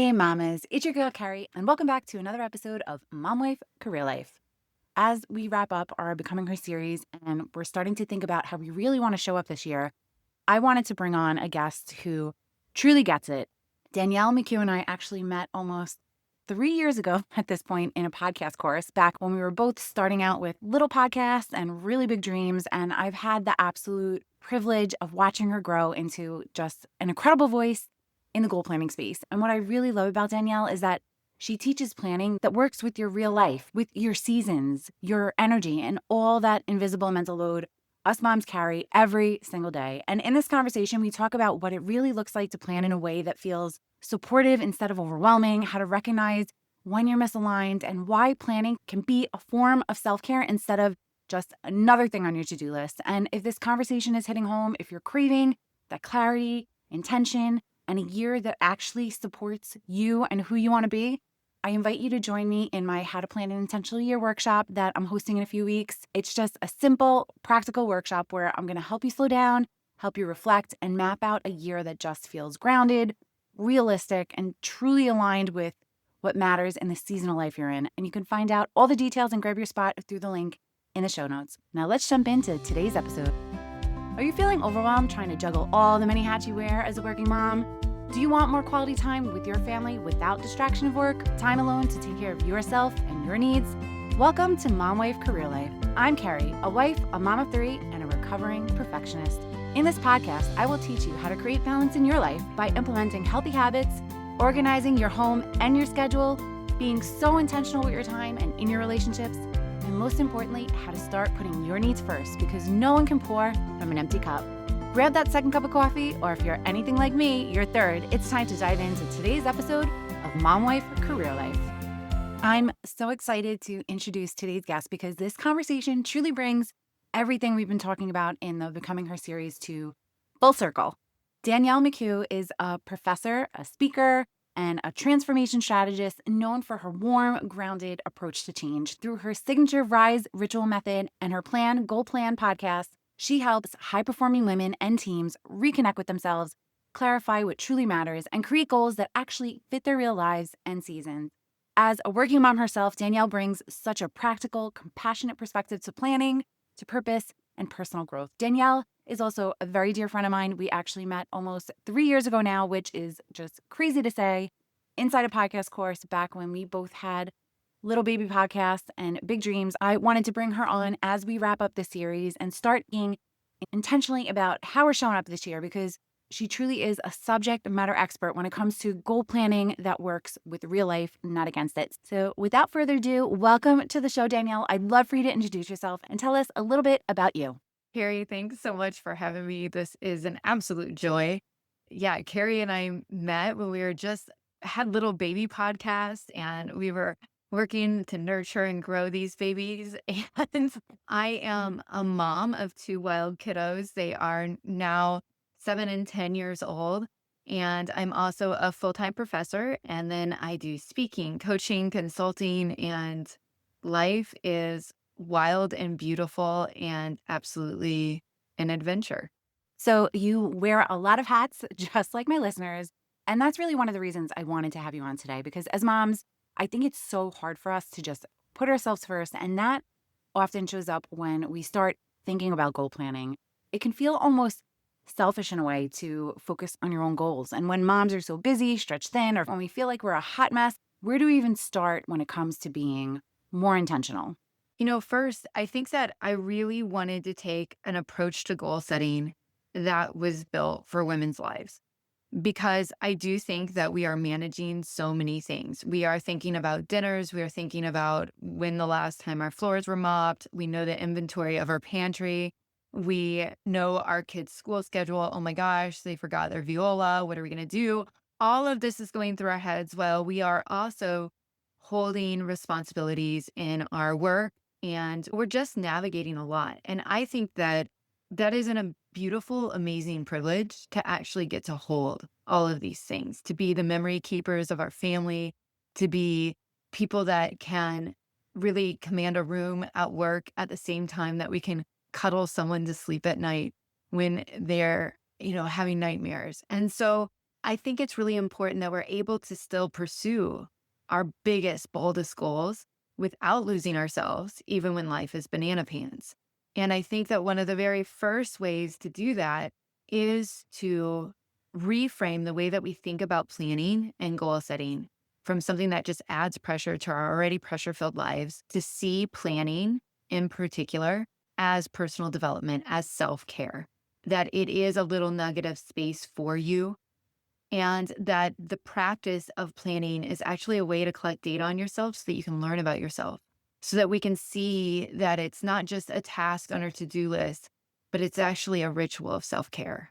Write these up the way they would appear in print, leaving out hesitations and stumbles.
Hey mamas, it's your girl Carrie, and welcome back to another episode of Mom Wife Career Life. As we wrap up our Becoming Her series and we're starting to think about how we really want to show up this year, I wanted to bring on a guest who truly gets it. Danielle McGeough and I actually met almost 3 years ago at this point in a podcast course, back when we were both starting out with little podcasts and really big dreams. And I've had the absolute privilege of watching her grow into just an incredible voice in the goal planning space. And what I really love about Danielle is that she teaches planning that works with your real life, with your seasons, your energy, and all that invisible mental load us moms carry every single day. And in this conversation, we talk about what it really looks like to plan in a way that feels supportive instead of overwhelming, how to recognize when you're misaligned, and why planning can be a form of self-care instead of just another thing on your to-do list. And if this conversation is hitting home, if you're craving that clarity, intention, and a year that actually supports you and who you want to be, I invite you to join me in my How to Plan an Intentional Year workshop that I'm hosting in a few weeks. It's just a simple, practical workshop where I'm going to help you slow down, help you reflect, and map out a year that just feels grounded, realistic, and truly aligned with what matters in the seasonal life you're in. And you can find out all the details and grab your spot through the link in the show notes. Now let's jump into today's episode. Are you feeling overwhelmed trying to juggle all the many hats you wear as a working mom? Do you want more quality time with your family without distraction of work, time alone to take care of yourself and your needs? Welcome to Mom Wife Career Life. I'm Carrie, a wife, a mom of three, and a recovering perfectionist. In this podcast, I will teach you how to create balance in your life by implementing healthy habits, organizing your home and your schedule, being so intentional with your time and in your relationships, and most importantly, how to start putting your needs first, because no one can pour from an empty cup. Grab that second cup of coffee, or if you're anything like me, your third. It's time to dive into today's episode of Mom Wife Career Life. I'm so excited to introduce today's guest because this conversation truly brings everything we've been talking about in the Becoming Her series to full circle. Danielle McGeough is a professor, a speaker, and a transformation strategist known for her warm, grounded approach to change. Through her signature RISE ritual method and her Goal Plan podcast, she helps high-performing women and teams reconnect with themselves, clarify what truly matters, and create goals that actually fit their real lives and seasons. As a working mom herself, Danielle brings such a practical, compassionate perspective to planning, to purpose, and personal growth. Danielle is also a very dear friend of mine. We actually met almost 3 years ago now, which is just crazy to say, inside a podcast course back when we both had little baby podcasts and big dreams. I wanted to bring her on as we wrap up the series and start being intentionally about how we're showing up this year, because she truly is a subject matter expert when it comes to goal planning that works with real life, not against it. So without further ado, welcome to the show, Danielle. I'd love for you to introduce yourself and tell us a little bit about you. Carrie, thanks so much for having me. This is an absolute joy. Yeah, Carrie and I met when we had little baby podcasts, and we were working to nurture and grow these babies. And I am a mom of two wild kiddos. They are now 7 and 10 years old. And I'm also a full-time professor. And then I do speaking, coaching, consulting, and life is wild and beautiful and absolutely an adventure. So you wear a lot of hats, just like my listeners. And that's really one of the reasons I wanted to have you on today, because as moms, I think it's so hard for us to just put ourselves first. And that often shows up when we start thinking about goal planning. It can feel almost selfish in a way to focus on your own goals. And when moms are so busy, stretched thin, or when we feel like we're a hot mess, where do we even start when it comes to being more intentional? First, I think that I really wanted to take an approach to goal setting that was built for women's lives, because I do think that we are managing so many things. We are thinking about dinners. We are thinking about when the last time our floors were mopped. We know the inventory of our pantry. We know our kids' school schedule. Oh my gosh, they forgot their viola. What are we going to do? All of this is going through our heads while we are also holding responsibilities in our work, and we're just navigating a lot. And I think that that is a beautiful, amazing privilege to actually get to hold all of these things, to be the memory keepers of our family, to be people that can really command a room at work at the same time that we can cuddle someone to sleep at night when they're, having nightmares. And so I think it's really important that we're able to still pursue our biggest, boldest goals without losing ourselves, even when life is banana pants. And I think that one of the very first ways to do that is to reframe the way that we think about planning and goal setting from something that just adds pressure to our already pressure filled lives to see planning in particular as personal development, as self care, that it is a little nugget of space for you, and that the practice of planning is actually a way to collect data on yourself so that you can learn about yourself, so that we can see that it's not just a task on our to-do list, but it's actually a ritual of self-care.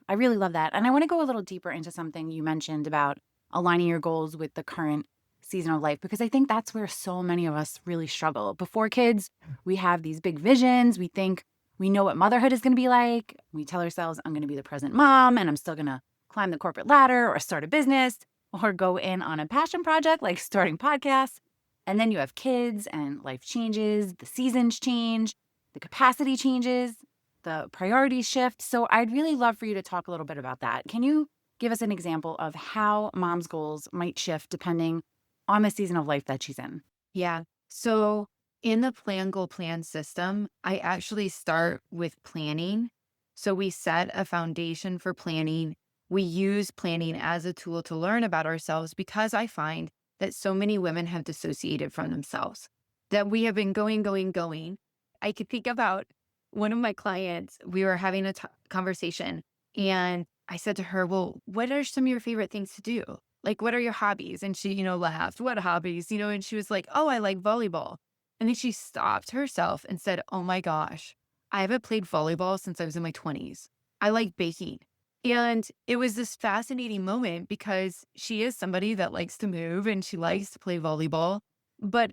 I really love that. And I want to go a little deeper into something you mentioned about aligning your goals with the current season of life, because I think that's where so many of us really struggle. Before kids, we have these big visions. We think we know what motherhood is going to be like. We tell ourselves, I'm going to be the present mom and I'm still going to climb the corporate ladder or start a business or go in on a passion project like starting podcasts. And then you have kids and life changes, the seasons change, the capacity changes, the priorities shift. So I'd really love for you to talk a little bit about that. Can you give us an example of how mom's goals might shift depending on the season of life that she's in? Yeah. So in the plan goal plan system, I actually start with planning. So we set a foundation for planning. We use planning as a tool to learn about ourselves because I find that so many women have dissociated from themselves, that we have been going, going, going. I could think about one of my clients, we were having a conversation, and I said to her, well, what are some of your favorite things to do? Like, what are your hobbies? And she, laughed, what hobbies? And she was like, oh, I like volleyball. And then she stopped herself and said, oh my gosh, I haven't played volleyball since I was in my 20s. I like baking. And it was this fascinating moment because she is somebody that likes to move and she likes to play volleyball, but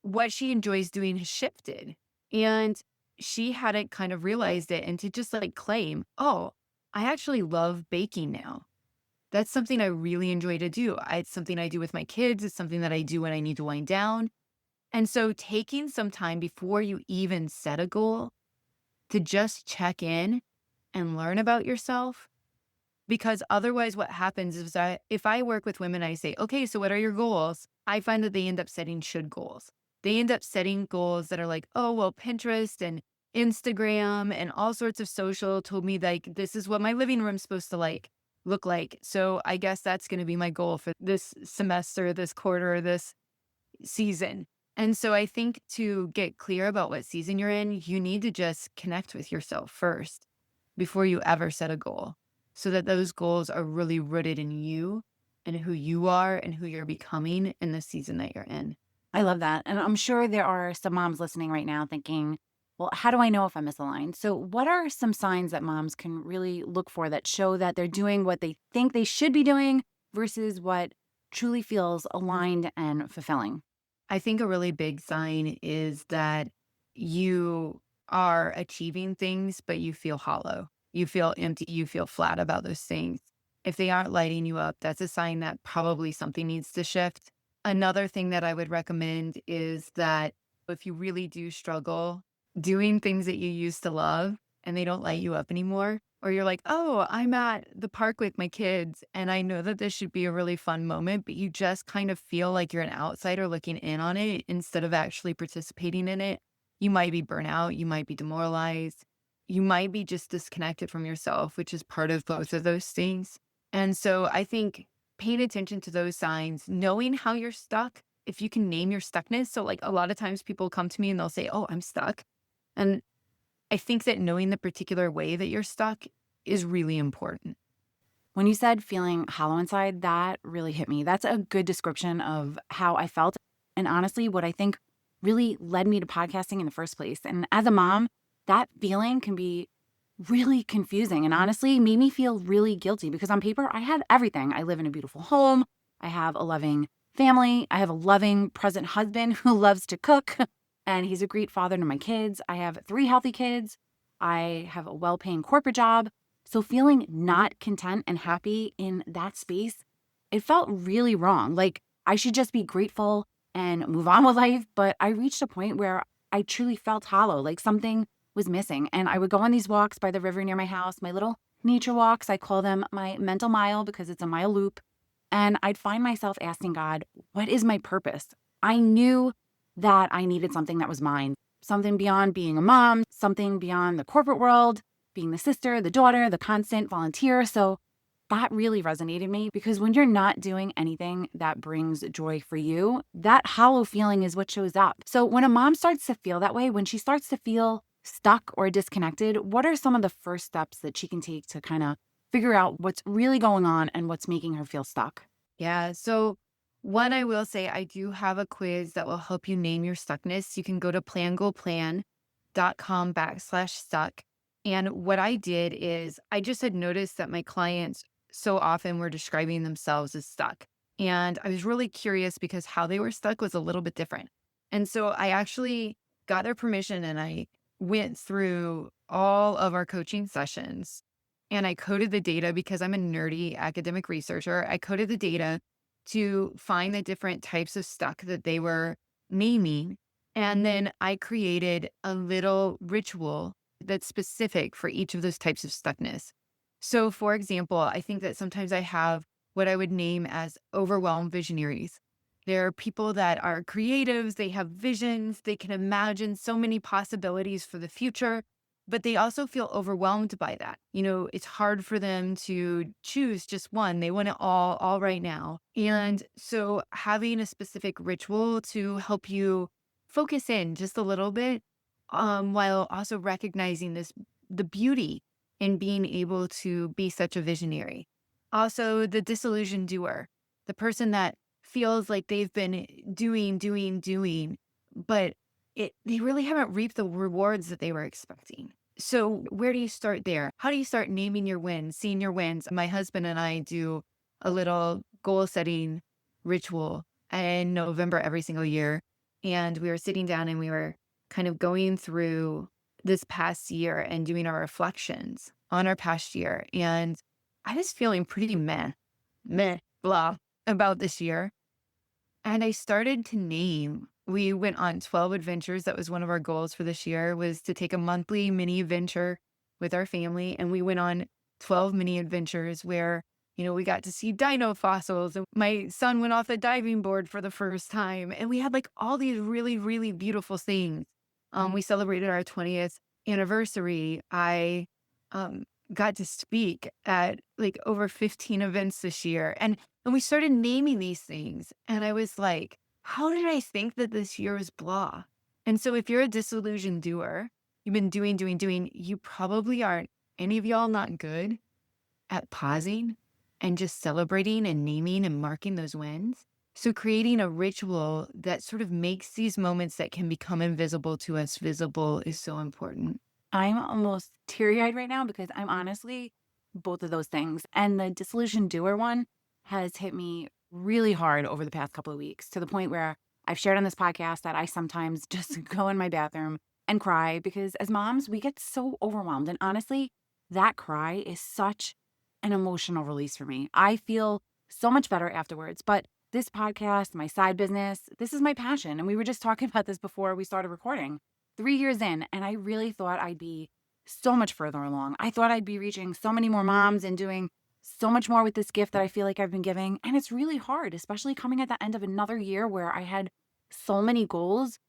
what she enjoys doing has shifted. And she hadn't kind of realized it, and to just like claim, oh, I actually love baking now. That's something I really enjoy to do. It's something I do with my kids. It's something that I do when I need to wind down. And so taking some time before you even set a goal to just check in and learn about yourself, because otherwise what happens is that if I work with women, I say, okay, so what are your goals? I find that they end up setting should goals. They end up setting goals that are like, oh, well, Pinterest and Instagram and all sorts of social told me like, this is what my living room's supposed to look like. So I guess that's going to be my goal for this semester, this quarter, this season. And so I think to get clear about what season you're in, you need to just connect with yourself first before you ever set a goal, so that those goals are really rooted in you and who you are and who you're becoming in the season that you're in. I love that. And I'm sure there are some moms listening right now thinking, well, how do I know if I'm misaligned? So, what are some signs that moms can really look for that show that they're doing what they think they should be doing versus what truly feels aligned and fulfilling? I think a really big sign is that you are achieving things, but you feel hollow. You feel empty. You feel flat about those things. If they aren't lighting you up, that's a sign that probably something needs to shift. Another thing that I would recommend is that if you really do struggle doing things that you used to love and they don't light you up anymore, or you're like, oh, I'm at the park with my kids and I know that this should be a really fun moment, but you just kind of feel like you're an outsider looking in on it instead of actually participating in it. You might be burnout, you might be demoralized, you might be just disconnected from yourself, which is part of both of those things. And so I think paying attention to those signs, knowing how you're stuck, if you can name your stuckness. So, like, a lot of times people come to me and they'll say, oh, I'm stuck. And I think that knowing the particular way that you're stuck is really important. When you said feeling hollow inside, that really hit me. That's a good description of how I felt. And honestly, what I think really led me to podcasting in the first place. And as a mom, that feeling can be really confusing and honestly made me feel really guilty because on paper, I had everything. I live in a beautiful home. I have a loving family. I have a loving present husband who loves to cook, and he's a great father to my kids. I have 3 healthy kids. I have a well paying corporate job. So feeling not content and happy in that space, it felt really wrong. Like I should just be grateful and move on with life. But I reached a point where I truly felt hollow, like something was missing. And I would go on these walks by the river near my house, my little nature walks. I call them my mental mile because it's a mile loop. And I'd find myself asking God, what is my purpose? I knew that I needed something that was mine, something beyond being a mom, something beyond the corporate world, being the sister, the daughter, the constant volunteer. So that really resonated with me because when you're not doing anything that brings joy for you, that hollow feeling is what shows up. So when a mom starts to feel that way, when she starts to feel stuck or disconnected, what are some of the first steps that she can take to kind of figure out what's really going on and what's making her feel stuck? Yeah. So, one, I will say, I do have a quiz that will help you name your stuckness. You can go to plangoalplan.com/stuck. And what I did is I just had noticed that my clients so often were describing themselves as stuck. And I was really curious because how they were stuck was a little bit different. And so I actually got their permission and I went through all of our coaching sessions and I coded the data because I'm a nerdy academic researcher. I coded the data to find the different types of stuck that they were naming. And then I created a little ritual that's specific for each of those types of stuckness. So, for example, I think that sometimes I have what I would name as overwhelmed visionaries. There are people that are creatives, they have visions, they can imagine so many possibilities for the future, but they also feel overwhelmed by that. It's hard for them to choose just one. They want it all right now. And so having a specific ritual to help you focus in just a little bit, while also recognizing the beauty in being able to be such a visionary. Also, the disillusioned doer, the person that feels like they've been doing, but they really haven't reaped the rewards that they were expecting. So, where do you start there? How do you start naming your wins, seeing your wins? My husband and I do a little goal setting ritual in November every single year. And we were sitting down and we were kind of going through this past year and doing our reflections on our past year. And I was feeling pretty blah about this year. And I started to name. We went on 12 adventures. That was one of our goals for this year, was to take a monthly mini adventure with our family. And we went on 12 mini adventures where, we got to see dino fossils. And my son went off the diving board for the first time. And we had like all these really, really beautiful things. We celebrated our 20th anniversary. I um, got to speak at like over 15 events this year. And we started naming these things. And I was like, how did I think that this year was blah? And so if you're a disillusioned doer, you've been doing, you probably aren't, any of y'all not good at pausing and just celebrating and naming and marking those wins. So creating a ritual that sort of makes these moments that can become invisible to us visible is so important. I'm almost teary eyed right now because I'm honestly both of those things. And the disillusioned doer one has hit me really hard over the past couple of weeks to the point where I've shared on this podcast that I sometimes just go in my bathroom and cry because as moms, we get so overwhelmed. And honestly, that cry is such an emotional release for me. I feel so much better afterwards. But this podcast, my side business, this is my passion. And we were just talking about this before we started recording. 3 years in, and I really thought I'd be so much further along. I thought I'd be reaching so many more moms and doing so much more with this gift that I feel like I've been giving. And it's really hard, especially coming at the end of another year where I had so many goals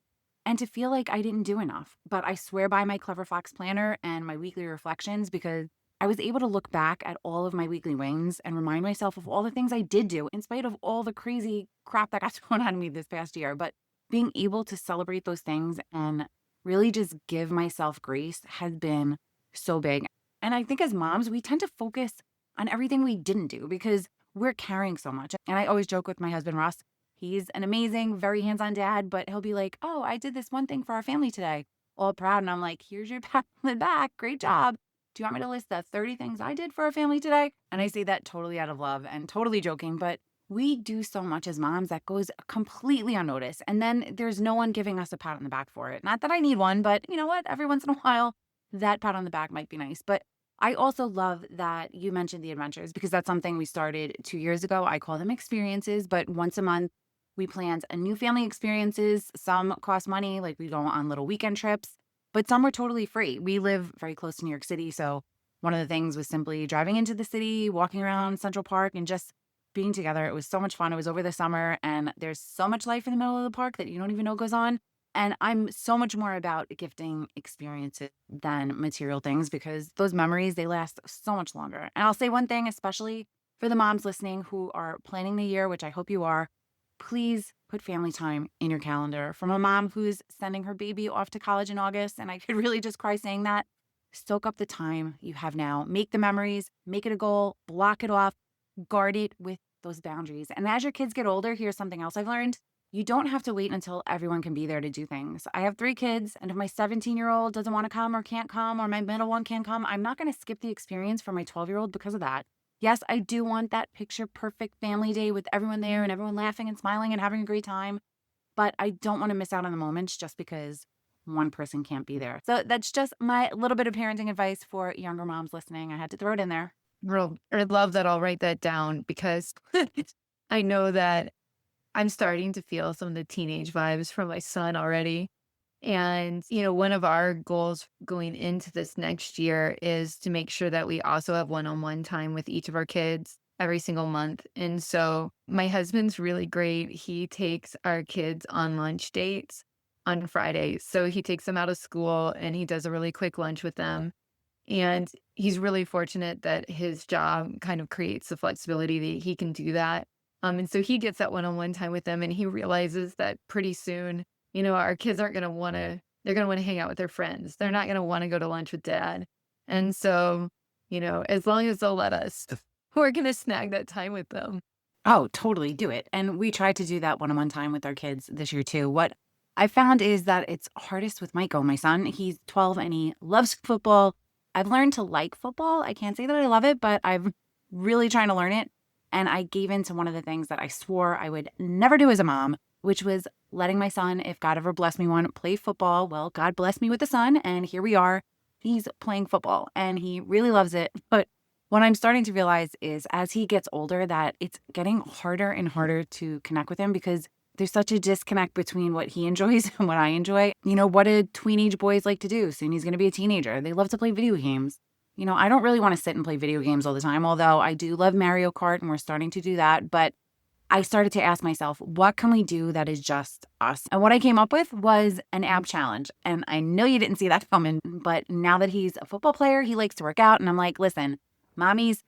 and to feel like I didn't do enough. But I swear by my Clever Fox planner and my weekly reflections because I was able to look back at all of my weekly wins and remind myself of all the things I did do in spite of all the crazy crap that got thrown on me this past year. But being able to celebrate those things and really just give myself grace has been so big. And I think as moms, we tend to focus on everything we didn't do because we're carrying so much. And I always joke with my husband, Ross. He's an amazing, very hands on dad, but he'll be like, oh, I did this one thing for our family today. All proud. And I'm like, here's your pat on the back. Great job. Do you want me to list the 30 things I did for our family today? And I say that totally out of love and totally joking, but we do so much as moms that goes completely unnoticed. And then there's no one giving us a pat on the back for it. Not that I need one, but you know what? Every once in a while, that pat on the back might be nice. But I also love that you mentioned the adventures because that's something we started 2 years ago. I call them experiences, but once a month, we planned a new family experiences. Some cost money, like we go on little weekend trips, but some were totally free. We live very close to New York City. So One of the things was simply driving into the city, walking around Central Park, and just being together. It was so much fun. It was over the summer, and there's so much life in the middle of the park that you don't even know goes on. And I'm so much more about gifting experiences than material things because those memories, they last so much longer. And I'll say one thing, especially for the moms listening who are planning the year, which I hope you are, please put family time in your calendar. From a mom who's sending her baby off to college in August, and I could really just cry saying that, soak up the time you have now. Make the memories, make it a goal, block it off, guard it with those boundaries. And as your kids get older, here's something else I've learned. You don't have to wait until everyone can be there to do things. I have 3 kids, and if my 17-year-old doesn't want to come or can't come, or my middle one can't come, I'm not going to skip the experience for my 12-year-old because of that. Yes, I do want that picture perfect family day with everyone there and everyone laughing and smiling and having a great time. But I don't want to miss out on the moments just because one person can't be there. So that's just my little bit of parenting advice for younger moms listening. I had to throw it in there. Real, I love that. I'll write that down because I know that I'm starting to feel some of the teenage vibes from my son already. And, one of our goals going into this next year is to make sure that we also have one-on-one time with each of our kids every single month. And so my husband's really great. He takes our kids on lunch dates on Fridays. So he takes them out of school and he does a really quick lunch with them. And he's really fortunate that his job kind of creates the flexibility that he can do that. And so he gets that one-on-one time with them and he realizes that pretty soon, our kids aren't going to want to, they're going to want to hang out with their friends. They're not going to want to go to lunch with dad. And so, as long as they'll let us, we're going to snag that time with them. Oh, totally do it. And we tried to do that one-on-one time with our kids this year too. What I found is that it's hardest with Michael, my son. He's 12 and he loves football. I've learned to like football. I can't say that I love it, but I'm really trying to learn it. And I gave in to one of the things that I swore I would never do as a mom, which was letting my son, if God ever blessed me one, play football. Well, God blessed me with a son, and here we are. He's playing football and he really loves it. But what I'm starting to realize is as he gets older that it's getting harder and harder to connect with him because there's such a disconnect between what he enjoys and what I enjoy. What do teenage boys like to do? Soon he's going to be a teenager. They love to play video games. I don't really want to sit and play video games all the time, although I do love Mario Kart and we're starting to do that. But I started to ask myself, what can we do that is just us? And what I came up with was an ab challenge. And I know you didn't see that coming, but now that he's a football player, he likes to work out. And I'm like, listen, mommy's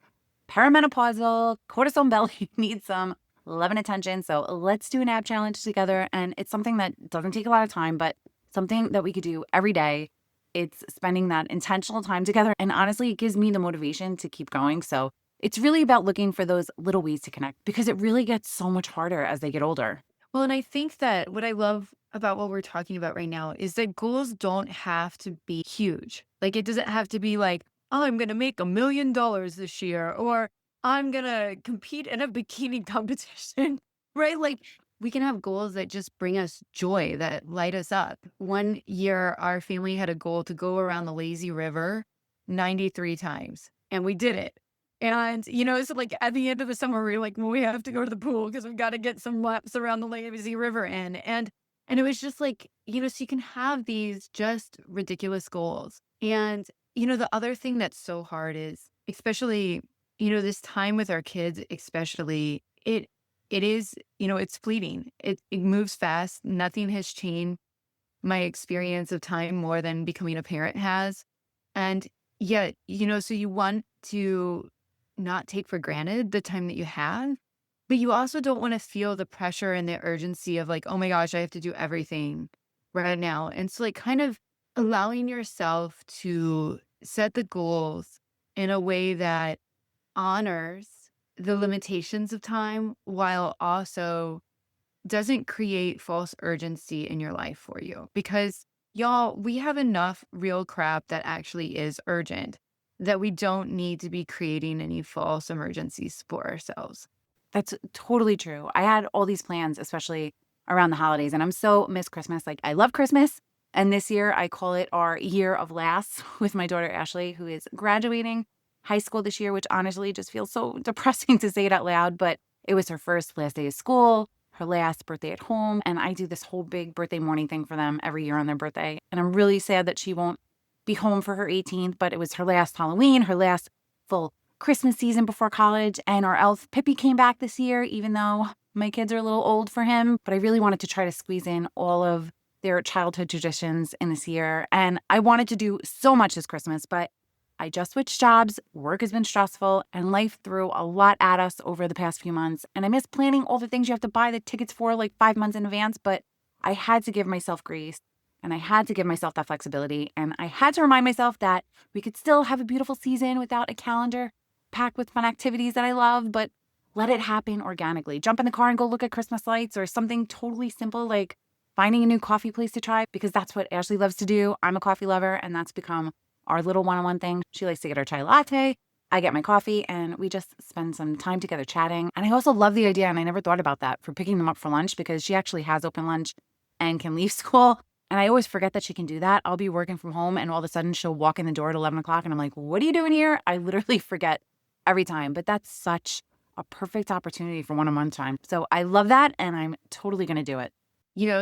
perimenopausal cortisone belly needs some love and attention. So let's do an ab challenge together. And it's something that doesn't take a lot of time, but something that we could do every day. It's spending that intentional time together. And honestly, it gives me the motivation to keep going. So it's really about looking for those little ways to connect because it really gets so much harder as they get older. Well, and I think that what I love about what we're talking about right now is that goals don't have to be huge. Like, it doesn't have to be like, oh, I'm going to make $1 million this year, or I'm going to compete in a bikini competition, right? Like, we can have goals that just bring us joy, that light us up. One year, our family had a goal to go around the lazy river 93 times, and we did it. And, so like at the end of the summer, we are like, well, we have to go to the pool because we've got to get some laps around the lazy river in. And it was just like, so you can have these just ridiculous goals. And, the other thing that's so hard is, especially, this time with our kids, especially, it is, it's fleeting. It moves fast. Nothing has changed my experience of time more than becoming a parent has. And yet, so you want to not take for granted the time that you have, but you also don't want to feel the pressure and the urgency of like, oh my gosh, I have to do everything right now. And so like kind of allowing yourself to set the goals in a way that honors the limitations of time while also doesn't create false urgency in your life for you. Because y'all, we have enough real crap that actually is urgent that we don't need to be creating any false emergencies for ourselves. That's totally true. I had all these plans, especially around the holidays, and I'm so miss Christmas. Like, I love Christmas. And this year, I call it our year of laughs with my daughter, Ashley, who is graduating high school this year, which honestly just feels so depressing to say it out loud. But it was her first last day of school, her last birthday at home. And I do this whole big birthday morning thing for them every year on their birthday. And I'm really sad that she won't be home for her 18th, but it was her last Halloween, her last full Christmas season before college. And our elf, Pippi, came back this year, even though my kids are a little old for him. But I really wanted to try to squeeze in all of their childhood traditions in this year. And I wanted to do so much this Christmas, but I just switched jobs. Work has been stressful, and life threw a lot at us over the past few months. And I miss planning all the things you have to buy the tickets for like 5 months in advance, but I had to give myself grace and I had to give myself that flexibility. And I had to remind myself that we could still have a beautiful season without a calendar packed with fun activities that I love, but let it happen organically. Jump in the car and go look at Christmas lights or something totally simple like finding a new coffee place to try, because that's what Ashley loves to do. I'm a coffee lover, and that's become our little one-on-one thing. She likes to get her chai latte. I get my coffee, and we just spend some time together chatting. And I also love the idea, and I never thought about that, for picking them up for lunch, because she actually has open lunch and can leave school. And I always forget that she can do that. I'll be working from home, and all of a sudden she'll walk in the door at 11 o'clock, and I'm like, what are you doing here? I literally forget every time. But that's such a perfect opportunity for one-on-one time. So I love that, and I'm totally going to do it.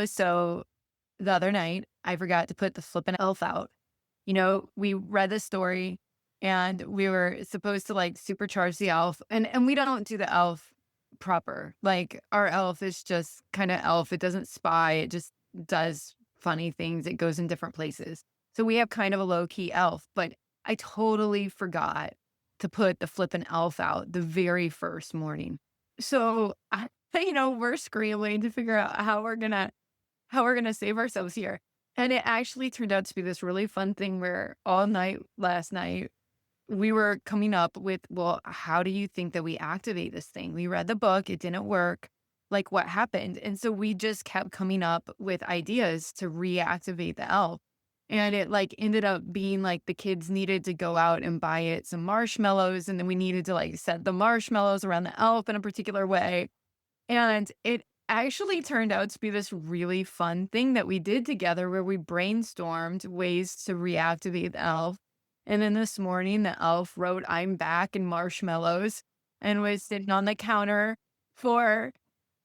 So the other night, I forgot to put the flippin' elf out. We read the story and we were supposed to like supercharge the elf, and we don't do the elf proper. Like our elf is just kind of elf. It doesn't spy. It just does funny things. It goes in different places. So we have kind of a low key elf, but I totally forgot to put the flippin' elf out the very first morning. So we're scrambling to figure out how we're gonna save ourselves here. And it actually turned out to be this really fun thing where all night last night we were coming up with, well, how do you think that we activate this thing? We read the book, it didn't work. Like what happened? And so we just kept coming up with ideas to reactivate the elf. And it like ended up being like the kids needed to go out and buy it some marshmallows. And then we needed to like set the marshmallows around the elf in a particular way. And it actually turned out to be this really fun thing that we did together where we brainstormed ways to reactivate the elf. And then this morning, the elf wrote, "I'm back" in marshmallows and was sitting on the counter for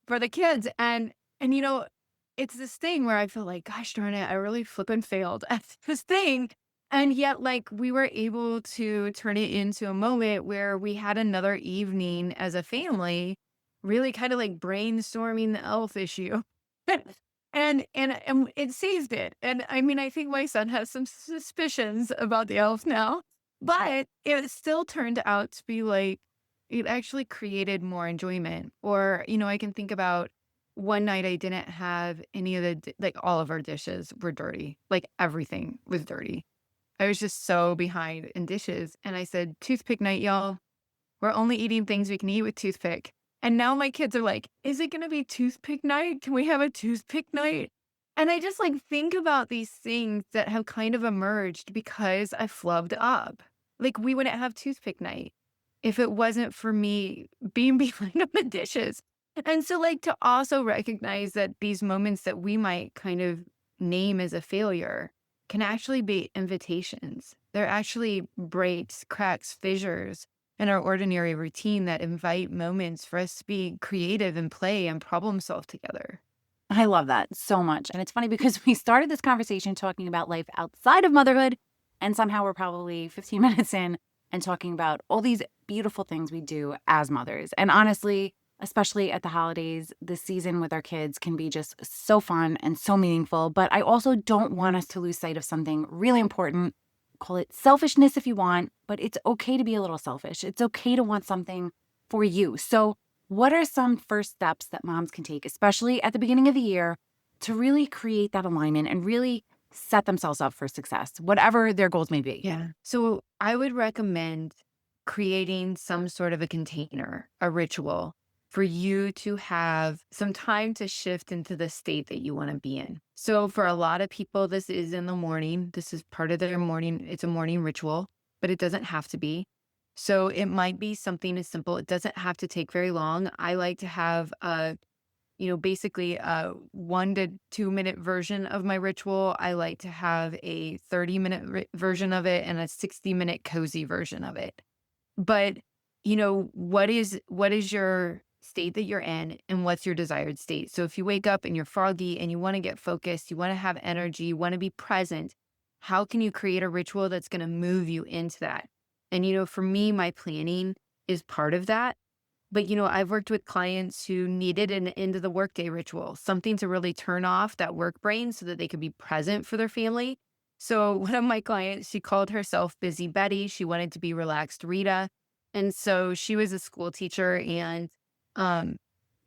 the kids. And it's this thing where I feel like, gosh darn it, I really flippin' failed at this thing. And yet, like, we were able to turn it into a moment where we had another evening as a family really kind of like brainstorming the elf issue. And it saved it. And I mean, I think my son has some suspicions about the elf now, but it still turned out to be like it actually created more enjoyment. Or, I can think about one night I didn't have any of like all of our dishes were dirty. Like everything was dirty. I was just so behind in dishes. And I said, toothpick night, y'all. We're only eating things we can eat with toothpick. And now my kids are like, "Is it gonna be toothpick night? Can we have a toothpick night?" And I just like think about these things that have kind of emerged because I flubbed up. Like we wouldn't have toothpick night if it wasn't for me being behind on the dishes. And so like to also recognize that these moments that we might kind of name as a failure can actually be invitations. They're actually breaks, cracks, fissures in our ordinary routine that invite moments for us to be creative and play and problem solve together. I love that so much. And it's funny because we started this conversation talking about life outside of motherhood, and somehow we're probably 15 minutes in and talking about all these beautiful things we do as mothers. And honestly, especially at the holidays, this season with our kids can be just so fun and so meaningful. But I also don't want us to lose sight of something really important. Call it selfishness if you want, but it's okay to be a little selfish. It's okay to want something for you. So, what are some first steps that moms can take, especially at the beginning of the year, to really create that alignment and really set themselves up for success, whatever their goals may be? Yeah. So I would recommend creating some sort of a container, a ritual for you to have some time to shift into the state that you want to be in. So for a lot of people, this is in the morning. This is part of their morning. It's a morning ritual, but it doesn't have to be. So it might be something as simple. It doesn't have to take very long. I like to have basically a 1 to 2 minute version of my ritual. I like to have a 30-minute version of it and a 60-minute cozy version of it. But, what is your state that you're in and what's your desired state? So if you wake up and you're foggy and you want to get focused, you want to have energy, you want to be present, how can you create a ritual that's going to move you into that? And, for me, my planning is part of that. But, I've worked with clients who needed an end of the workday ritual, something to really turn off that work brain so that they could be present for their family. So, one of my clients, she called herself Busy Betty. She wanted to be relaxed Rita. And so she was a school teacher, and um,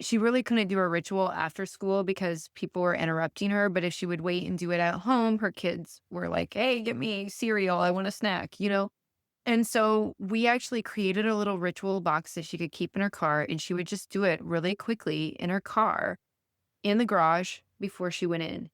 she really couldn't do a ritual after school because people were interrupting her. But if she would wait and do it at home, her kids were like, "Hey, get me cereal. I want a snack." And so we actually created a little ritual box that she could keep in her car, and she would just do it really quickly in her car in the garage before she went in.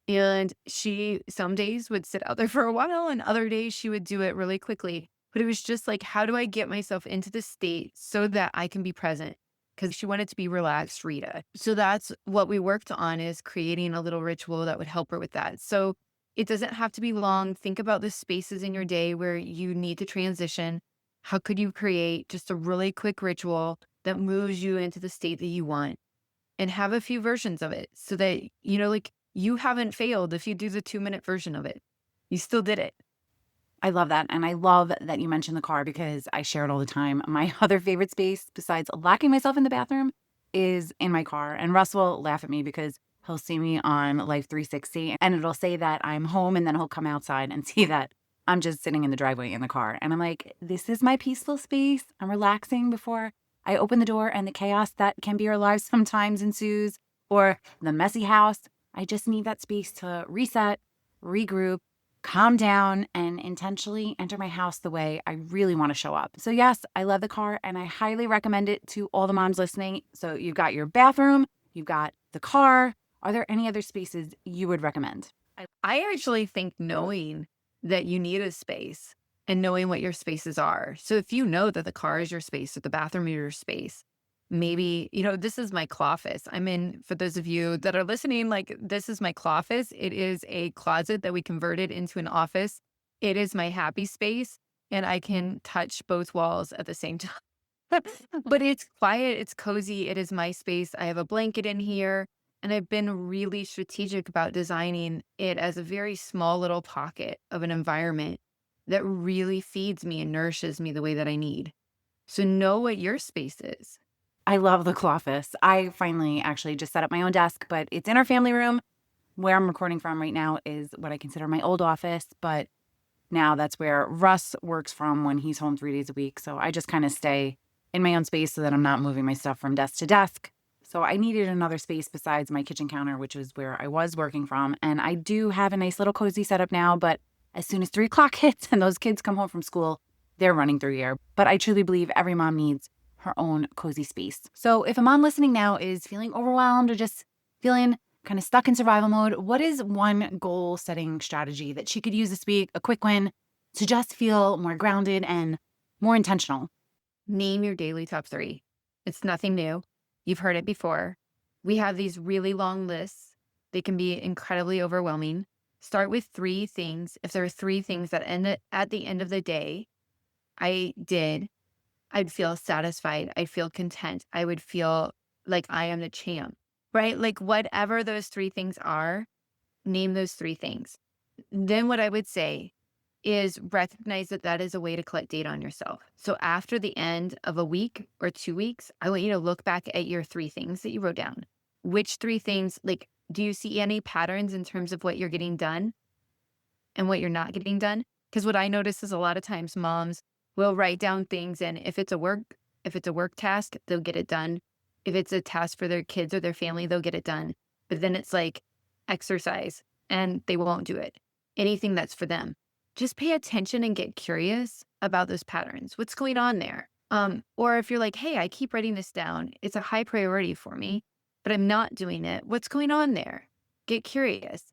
And she some days would sit out there for a while, and other days she would do it really quickly. But it was just like, how do I get myself into the state so that I can be present? Because she wanted to be relaxed, Rita. So that's what we worked on, is creating a little ritual that would help her with that. So it doesn't have to be long. Think about the spaces in your day where you need to transition. How could you create just a really quick ritual that moves you into the state that you want? And have a few versions of it so that, like, you haven't failed if you do the 2-minute version of it. You still did it. I love that. And I love that you mentioned the car because I share it all the time. My other favorite space, besides locking myself in the bathroom, is in my car. And Russ will laugh at me because he'll see me on Life 360 and it'll say that I'm home. And then he'll come outside and see that I'm just sitting in the driveway in the car. And I'm like, this is my peaceful space. I'm relaxing before I open the door and the chaos that can be our lives sometimes ensues, or the messy house. I just need that space to reset, regroup, calm down, and intentionally enter my house the way I really want to show up. So, yes, I love the car and I highly recommend it to all the moms listening. So, you've got your bathroom, you've got the car. Are there any other spaces you would recommend? I actually think knowing that you need a space and knowing what your spaces are. So if you know that the car is your space or the bathroom is your space, maybe, this is my cloffice. I'm in, for those of you that are listening, like, this is my cloffice. It is a closet that we converted into an office. It is my happy space, and I can touch both walls at the same time. But it's quiet, it's cozy, it is my space. I have a blanket in here, and I've been really strategic about designing it as a very small little pocket of an environment that really feeds me and nourishes me the way that I need. So know what your space is. I love the Clawfist. I finally actually just set up my own desk, but it's in our family room. Where I'm recording from right now is what I consider my old office, but now that's where Russ works from when he's home 3 days a week. So I just kind of stay in my own space so that I'm not moving my stuff from desk to desk. So I needed another space besides my kitchen counter, which was where I was working from. And I do have a nice little cozy setup now, but as soon as 3 o'clock hits and those kids come home from school, they're running through here. But I truly believe every mom needs her own cozy space. So if a mom listening now is feeling overwhelmed or just feeling kind of stuck in survival mode, what is one goal setting strategy that she could use this week, a quick win, to just feel more grounded and more intentional? Name your daily top 3. It's nothing new. You've heard it before. We have these really long lists. They can be incredibly overwhelming. Start with 3 things. If there are 3 things that at the end of the day I did, I'd feel satisfied. I'd feel content. I would feel like I am the champ, right? Like, whatever those 3 things are, name those 3 things. Then what I would say is recognize that that is a way to collect data on yourself. So after the end of a week or 2 weeks, I want you to look back at your 3 things that you wrote down. Which 3 things, like, do you see any patterns in terms of what you're getting done and what you're not getting done? Because what I notice is a lot of times moms will write down things, and if it's a work task, they'll get it done. If it's a task for their kids or their family, they'll get it done. But then it's like exercise and they won't do it. Anything that's for them. Just pay attention and get curious about those patterns. What's going on there? Or if you're like, hey, I keep writing this down. It's a high priority for me, but I'm not doing it. What's going on there? Get curious.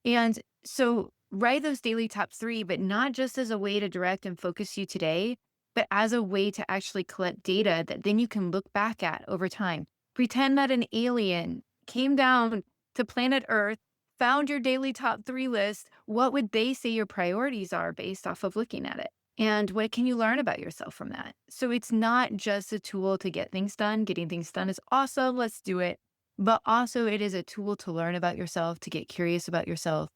And so write those daily top 3, but not just as a way to direct and focus you today, but as a way to actually collect data that then you can look back at over time. Pretend that an alien came down to planet Earth, found your daily top 3 list. What would they say your priorities are based off of looking at it? And what can you learn about yourself from that? So it's not just a tool to get things done. Getting things done is awesome. Let's do it. But also, it is a tool to learn about yourself, to get curious about yourself,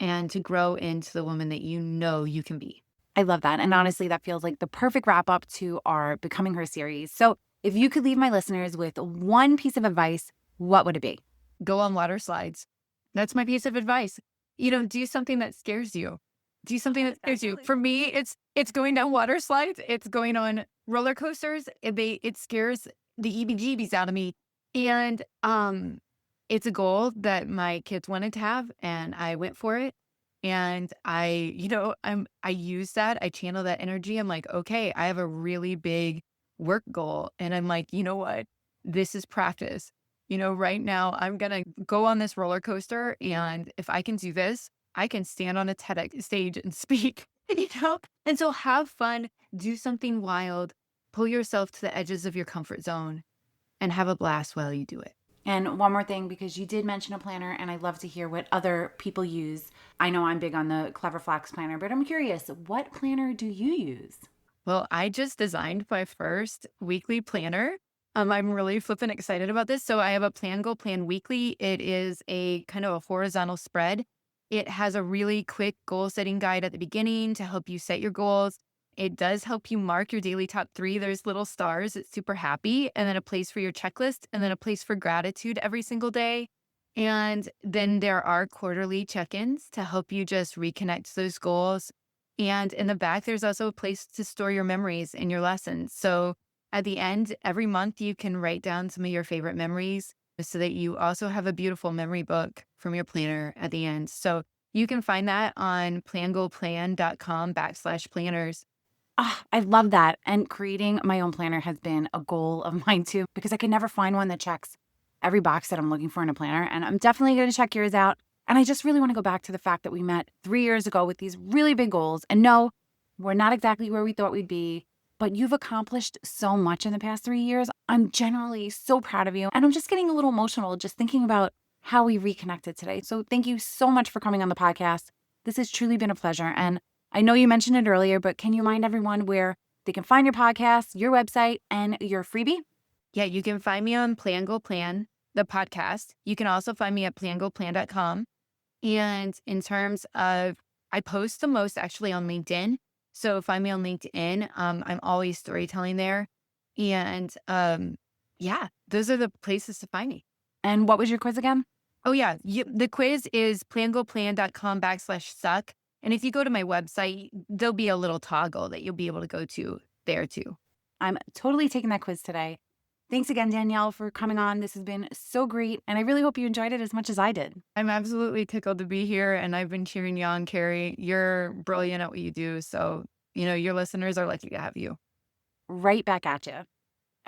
and to grow into the woman that you know you can be. I love that. And honestly, that feels like the perfect wrap up to our Becoming Her series. So if you could leave my listeners with one piece of advice, what would it be? Go on water slides. That's my piece of advice. Do something that scares you. Do something that scares you. For me, it's going down water slides. It's going on roller coasters. It scares the EBGBs out of me. And it's a goal that my kids wanted to have, and I went for it. And I use that. I channel that energy. I'm like, okay, I have a really big work goal, and I'm like, you know what? This is practice. Right now I'm going to go on this roller coaster. And if I can do this, I can stand on a TEDx stage and speak, And so have fun, do something wild, pull yourself to the edges of your comfort zone and have a blast while you do it. And one more thing, because you did mention a planner, and I'd love to hear what other people use. I know I'm big on the Clever Flax planner, but I'm curious, what planner do you use? Well, I just designed my first weekly planner. I'm really flippin' excited about this. So I have a Plan Goal Plan Weekly. It is a kind of a horizontal spread. It has a really quick goal setting guide at the beginning to help you set your goals. It does help you mark your daily top 3. There's little stars. It's super happy. And then a place for your checklist, and then a place for gratitude every single day. And then there are quarterly check-ins to help you just reconnect to those goals. And in the back, there's also a place to store your memories and your lessons. So at the end, every month, you can write down some of your favorite memories so that you also have a beautiful memory book from your planner at the end. So you can find that on plangoalplan.com/planners. I love that. And creating my own planner has been a goal of mine too, because I can never find one that checks every box that I'm looking for in a planner. And I'm definitely going to check yours out. And I just really want to go back to the fact that we met 3 years ago with these really big goals. And no, we're not exactly where we thought we'd be, but you've accomplished so much in the past 3 years. I'm genuinely so proud of you. And I'm just getting a little emotional just thinking about how we reconnected today. So thank you so much for coming on the podcast. This has truly been a pleasure. And I know you mentioned it earlier, but can you remind everyone where they can find your podcast, your website, and your freebie? Yeah, you can find me on Plan Goal Plan, the podcast. You can also find me at plangoalplan.com. And in terms of, I post the most actually on LinkedIn. So find me on LinkedIn. I'm always storytelling there. And yeah, those are the places to find me. And what was your quiz again? Oh yeah, the quiz is plangoalplan.com/suck. And if you go to my website, there'll be a little toggle that you'll be able to go to there too. I'm totally taking that quiz today. Thanks again, Danielle, for coming on. This has been so great, and I really hope you enjoyed it as much as I did. I'm absolutely tickled to be here, and I've been cheering you on, Carrie. You're brilliant at what you do, so, your listeners are lucky to have you. Right back at you.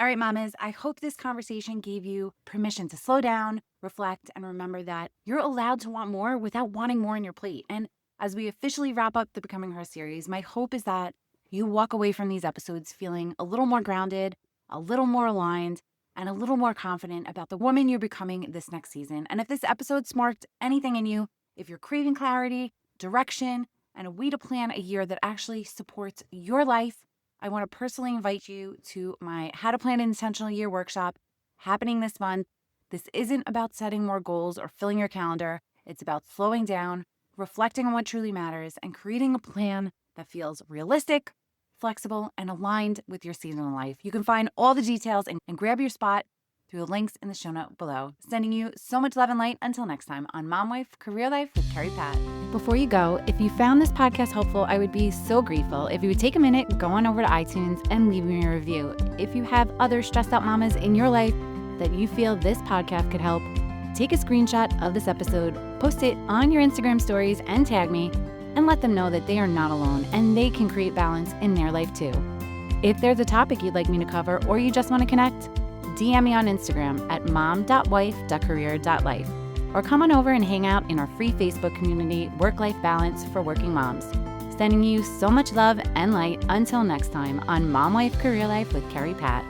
All right, mamas, I hope this conversation gave you permission to slow down, reflect, and remember that you're allowed to want more without wanting more on your plate. And as we officially wrap up the Becoming Her series, my hope is that you walk away from these episodes feeling a little more grounded, a little more aligned, and a little more confident about the woman you're becoming this next season. And if this episode sparked anything in you, if you're craving clarity, direction, and a way to plan a year that actually supports your life, I want to personally invite you to my How to Plan an Intentional Year workshop happening this month. This isn't about setting more goals or filling your calendar. It's about slowing down, reflecting on what truly matters, and creating a plan that feels realistic, flexible, and aligned with your season in life. You can find all the details and grab your spot through the links in the show note below. Sending you so much love and light until next time on Mom Wife Career Life with Carrie Pat. Before you go, if you found this podcast helpful, I would be so grateful if you would take a minute, go on over to iTunes, and leave me a review. If you have other stressed out mamas in your life that you feel this podcast could help, take a screenshot of this episode, post it on your Instagram stories, and tag me, and let them know that they are not alone and they can create balance in their life too. If there's a topic you'd like me to cover or you just want to connect, DM me on Instagram at mom.wife.career.life or come on over and hang out in our free Facebook community, Work-Life Balance for Working Moms. Sending you so much love and light until next time on Mom Wife Career Life with Carrie Pat.